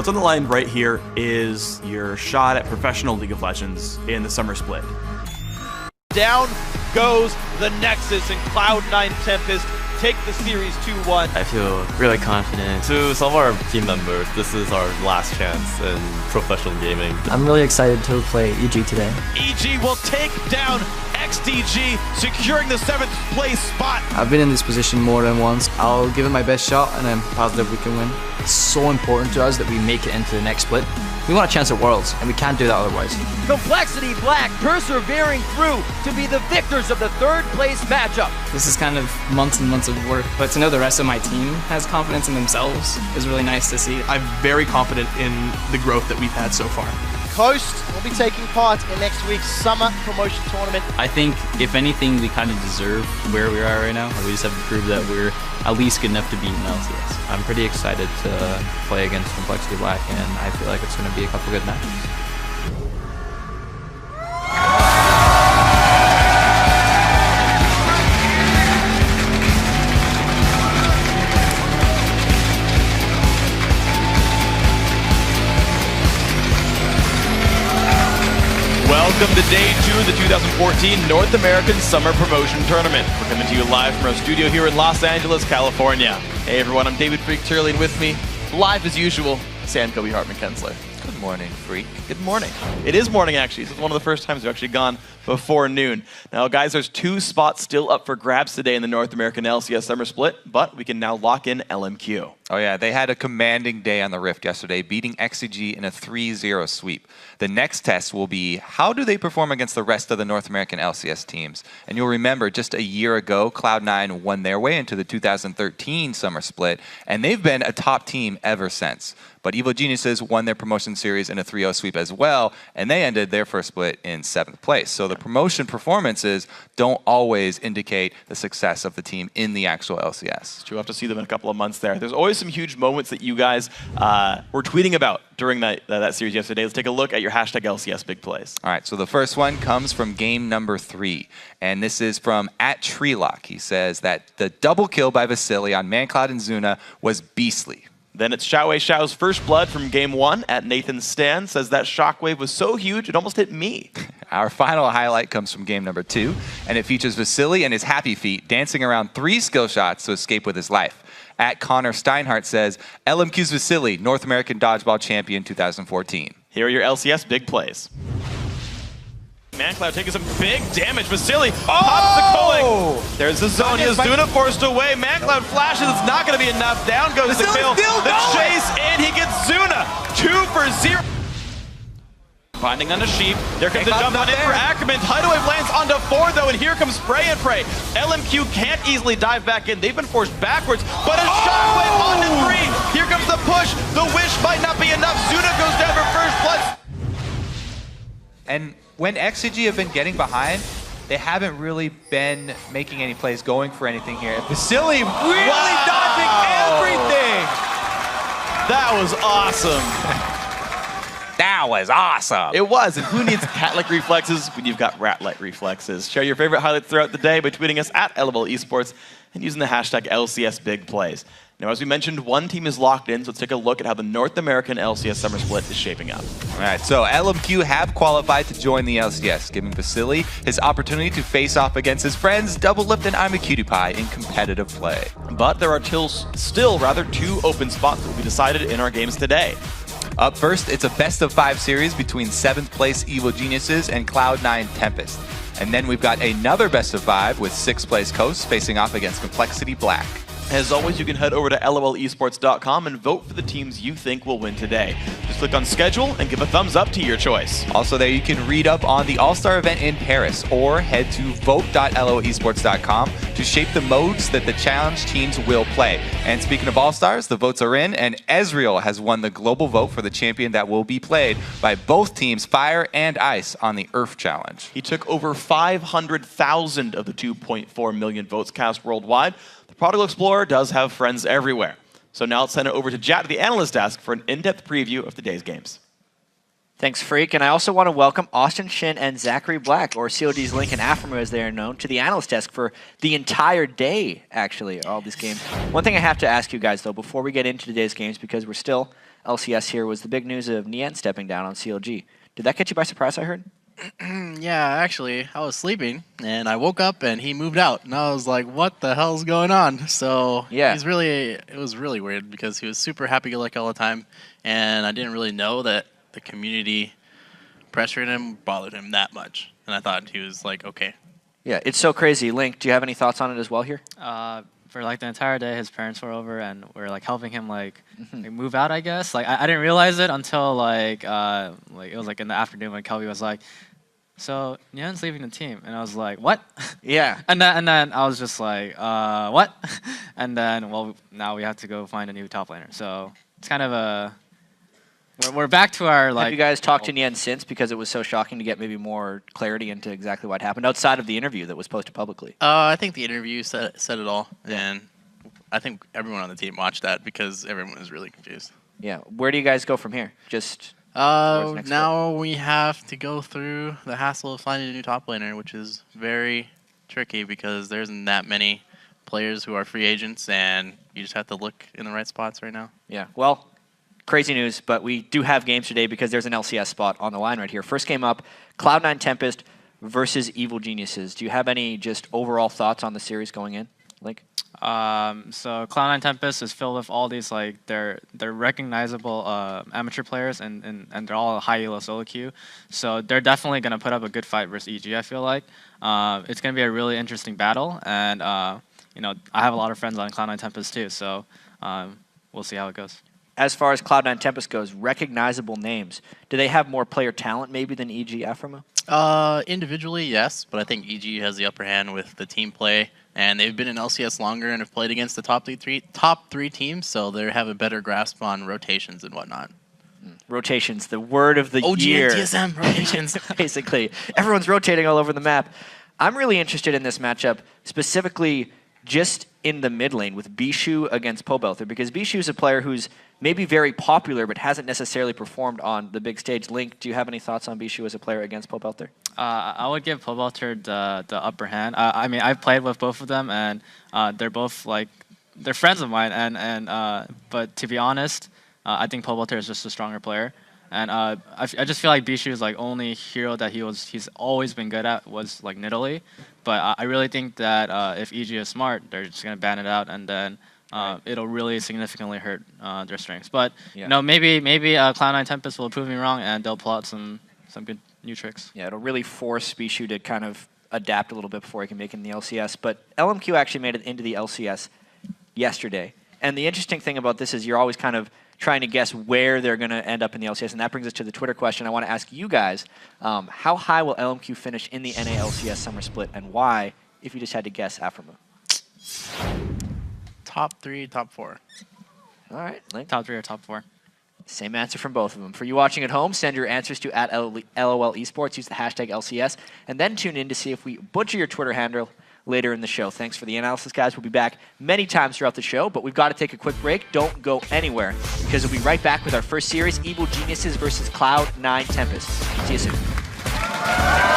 what's on the line right here is your shot at professional League of Legends in the summer split. Down goes the Nexus, and Cloud9 Tempest take the series 2-1. I feel really confident. To some of our team members, this is our last chance in professional gaming. I'm really excited to play EG today. EG will take down XDG, securing the 7th place spot. I've been in this position more than once. I'll give it my best shot and I'm positive we can win. It's so important to us that we make it into the next split. We want a chance at Worlds, and we can't do that otherwise. Complexity Black persevering through to be the victors of the 3rd place matchup. This is kind of months and months of work, but to know the rest of my team has confidence in themselves is really nice to see. I'm very confident in the growth that we've had so far. Coast will be taking part in next week's summer promotion tournament. I think, if anything, we kind of deserve where we are right now. We just have to prove that we're at least good enough to beat an LCS. I'm pretty excited to play against Complexity Black, and I feel like it's going to be a couple good matches. Welcome to day 2 of the 2014 North American Summer Promotion Tournament. We're coming to you live from our studio here in Los Angeles, California. Hey everyone, I'm David Freak Turley, and with me, live as usual, Sam Kobe Hartman-Kensler. Good morning, Freak. Good morning. It is morning, actually. This is one of the first times we've actually gone before noon. Now, guys, there's 2 spots still up for grabs today in the North American LCS Summer Split, but we can now lock in LMQ. Oh yeah, they had a commanding day on the Rift yesterday, beating XCG in a 3-0 sweep. The next test will be, how do they perform against the rest of the North American LCS teams? And you'll remember, just a year ago, Cloud9 won their way into the 2013 Summer Split, and they've been a top team ever since. But Evil Geniuses won their promotion series in a 3-0 sweep as well, and they ended their first split in 7th place. So the promotion performances don't always indicate the success of the team in the actual LCS. You'll have to see them in a couple of months there. There's always some huge moments that you guys were tweeting about during that series yesterday. Let's take a look at your hashtag LCS big plays. All right, so the first one comes from game number 3, and this is from @Treelock. He says that the double kill by Vasily on ManCloud and Zuna was beastly. Then it's Xiaowei Xiao's first blood from game 1 @Nathan Stan, says that shockwave was so huge it almost hit me. Our final highlight comes from game number 2, and it features Vasily and his happy feet dancing around 3 skill shots to escape with his life. @Connor Steinhardt says, LMQ's Vasily, North American Dodgeball Champion 2014. Here are your LCS big plays. ManCloud taking some big damage. Vasily pops the culling. There's the Zonia. Zuna forced away. ManCloud flashes. It's not going to be enough. Down goes the kill. The chase, and he gets Zuna. 2 for 0. Finding on the sheep. There comes the jump on in for Ackerman. Tidal Wave lands onto 4 though, and here comes Spray and Pray. LMQ can't easily dive back in. They've been forced backwards, but a shockwave onto 3. Here comes the push. The wish might not be enough. Zuna goes down for first blood. And when XCG have been getting behind, they haven't really been making any plays, going for anything here. Vasily really dodging everything. That was awesome. That was awesome. It was. And who needs cat-like reflexes when you've got rat-like reflexes? Share your favorite highlights throughout the day by tweeting us @LOL Esports and using the hashtag LCS Big Plays. Now, as we mentioned, one team is locked in, so let's take a look at how the North American LCS Summer Split is shaping up. All right, so LMQ have qualified to join the LCS, giving Vasily his opportunity to face off against his friends Doublelift and I'm a Cutie Pie in competitive play. But there are still rather 2 open spots that will be decided in our games today. Up first, it's a best-of-5 series between 7th place Evil Geniuses and Cloud9 Tempest. And then we've got another best-of-5 with 6th place Coast facing off against Complexity Black. As always, you can head over to lolesports.com and vote for the teams you think will win today. Just click on schedule and give a thumbs up to your choice. Also there, you can read up on the All-Star event in Paris or head to vote.lolesports.com to shape the modes that the challenge teams will play. And speaking of All-Stars, the votes are in, and Ezreal has won the global vote for the champion that will be played by both teams, Fire and Ice, on the Earth Challenge. He took over 500,000 of the 2.4 million votes cast worldwide. The Prodigal Explorer does have friends everywhere. So now let's send it over to Jat, the analyst desk, for an in-depth preview of today's games. Thanks, Freak. And I also want to welcome Austin Shin and Zachary Black, or COD's Link and Aframo as they are known, to the analyst desk for the entire day, actually, all these games. One thing I have to ask you guys, though, before we get into today's games, because we're still LCS here was the big news of Nien stepping down on CLG. Did that catch you by surprise, I heard? Yeah, actually, I was sleeping, and I woke up, and he moved out, and I was like, what the hell's going on? So yeah, it was really weird, because he was super happy-go-lucky all the time, and I didn't really know that the community pressuring him bothered him that much, and I thought he was like, okay. Yeah, it's so crazy. Link, do you have any thoughts on it as well here? For like the entire day, his parents were over and we're like helping him like move out, I guess. Like I didn't realize it until like it was like in the afternoon when Kelby was like, "So Nian's leaving the team," and I was like, "What?" Yeah. and then I was just like, "What?" And then well, now we have to go find a new top laner. So it's kind of a we're back to our like. Have you guys talked to Nien since, because it was so shocking to get maybe more clarity into exactly what happened outside of the interview that was posted publicly? I think the interview said it all, and I think everyone on the team watched that because everyone was really confused. Yeah. Where do you guys go from here? Just now we have to go through the hassle of finding a new top laner, which is very tricky because there isn't that many players who are free agents, and you just have to look in the right spots right now. Yeah. Well, crazy news, but we do have games today because there's an LCS spot on the line right here. First game up, Cloud9 Tempest versus Evil Geniuses. Do you have any just overall thoughts on the series going in, Link? So Cloud9 Tempest is filled with all these like they're recognizable amateur players and they're all high elo solo queue. So they're definitely gonna put up a good fight versus EG. I feel like it's gonna be a really interesting battle, and you know, I have a lot of friends on Cloud9 Tempest too. So we'll see how it goes. As far as Cloud9 Tempest goes, recognizable names. Do they have more player talent maybe than EG Aframo? Individually, yes, but I think EG has the upper hand with the team play, and they've been in LCS longer and have played against the top three teams, so they have a better grasp on rotations and whatnot. Rotations, the word of the OG year. and TSM rotations. Basically, everyone's rotating all over the map. I'm really interested in this matchup, specifically just in the mid lane with Bishu against Pobelther, because Bishu is a player who's maybe very popular but hasn't necessarily performed on the big stage. Link, do you have any thoughts on Bishu as a player against Pobelther? I would give Pobelther the upper hand. I mean, I've played with both of them, and they're both like they're friends of mine. But to be honest, I think Pobelther is just a stronger player. And I just feel like Bishu's like only hero that he's always been good at was like Nidalee. But I really think that if EG is smart, they're just gonna ban it out, and then it'll really significantly hurt their strengths. But you know, maybe Cloud9 Tempest will prove me wrong, and they'll pull out some good new tricks. Yeah, it'll really force Bishu to kind of adapt a little bit before he can make it in the LCS. But LMQ actually made it into the LCS yesterday. And the interesting thing about this is you're always kind of trying to guess where they're going to end up in the LCS. And that brings us to the Twitter question. I want to ask you guys, how high will LMQ finish in the NA LCS Summer Split, and why, if you just had to guess, Aframo? Top 3, top 4. All right, Link. Top 3 or top 4. Same answer from both of them. For you watching at home, send your answers to @LOL Esports. Use the hashtag LCS, and then tune in to see if we butcher your Twitter handle later in the show. Thanks for the analysis, guys. We'll be back many times throughout the show, but we've got to take a quick break. Don't go anywhere, because we'll be right back with our first series, Evil Geniuses versus Cloud9 Tempest. See you soon.